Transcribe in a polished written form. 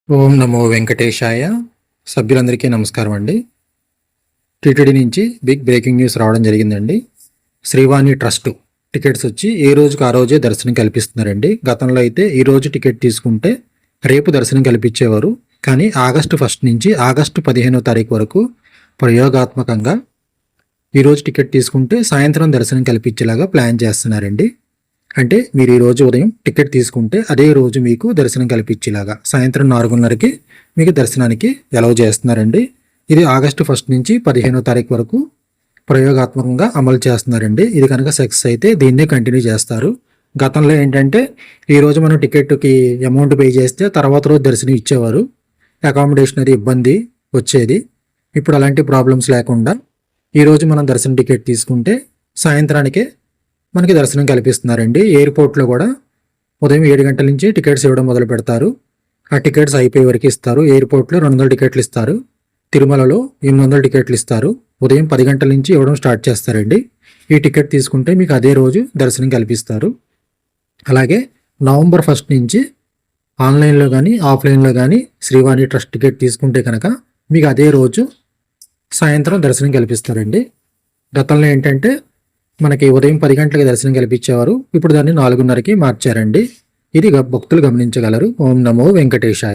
ఓం నమో వెంకటేశాయ. సభ్యులందరికీ నమస్కారం అండి. టీటీడీ నుంచి బిగ్ బ్రేకింగ్ న్యూస్ రావడం జరిగిందండి. శ్రీవాణి ట్రస్ట్ టికెట్స్ వచ్చి ఏ రోజుకు ఆ రోజే దర్శనం కల్పిస్తున్నారండి. గతంలో అయితే ఈ రోజు టికెట్ తీసుకుంటే రేపు దర్శనం కల్పించేవారు. కానీ ఆగస్టు 1 నుంచి ఆగస్టు 15వ తారీఖు వరకు ప్రయోగాత్మకంగా ఈరోజు టికెట్ తీసుకుంటే సాయంత్రం దర్శనం కల్పించేలాగా ప్లాన్ చేస్తున్నారండి. అంటే మీరు ఈరోజు ఉదయం టికెట్ తీసుకుంటే అదే రోజు మీకు దర్శనం కల్పించేలాగా సాయంత్రం 4:30కి మీకు దర్శనానికి అలౌ చేస్తున్నారండి. ఇది ఆగస్టు 1 నుంచి 15వ తారీఖు వరకు ప్రయోగాత్మకంగా అమలు చేస్తున్నారండి. ఇది కనుక సక్సెస్ అయితే దీన్నే కంటిన్యూ చేస్తారు. గతంలో ఏంటంటే ఈరోజు మనం టికెట్కి అమౌంట్ పే చేస్తే తర్వాత రోజు దర్శనం ఇచ్చేవారు. అకామిడేషన్ అది ఇబ్బంది వచ్చేది. ఇప్పుడు అలాంటి ప్రాబ్లమ్స్ లేకుండా ఈరోజు మనం దర్శనం టికెట్ తీసుకుంటే సాయంత్రానికే మనకి దర్శనం కల్పిస్తున్నారండి. ఎయిర్పోర్ట్లో కూడా ఉదయం 7 గంటల నుంచి టికెట్స్ ఇవ్వడం మొదలు పెడతారు. ఆ టికెట్స్ అయిపోయే వరకు ఇస్తారు. ఎయిర్పోర్ట్లో 200 టికెట్లు ఇస్తారు. తిరుమలలో 800 టికెట్లు ఇస్తారు. ఉదయం 10 గంటల నుంచి ఇవ్వడం స్టార్ట్ చేస్తారండి. ఈ టికెట్ తీసుకుంటే మీకు అదే రోజు దర్శనం కల్పిస్తారు. అలాగే నవంబర్ 1 నుంచి ఆన్లైన్లో కానీ ఆఫ్లైన్లో కానీ శ్రీవాణి ట్రస్ట్ టికెట్ తీసుకుంటే కనుక మీకు అదే రోజు సాయంత్రం దర్శనం కల్పిస్తారండి. గతంలో ఏంటంటే మనకి ఉదయం 10 గంటలకి దర్శనం కల్పించేవారు. ఇప్పుడు దాన్ని 4:30కి మార్చారండి. ఇది భక్తులు గమనించగలరు. ఓం నమో వెంకటేశాయ.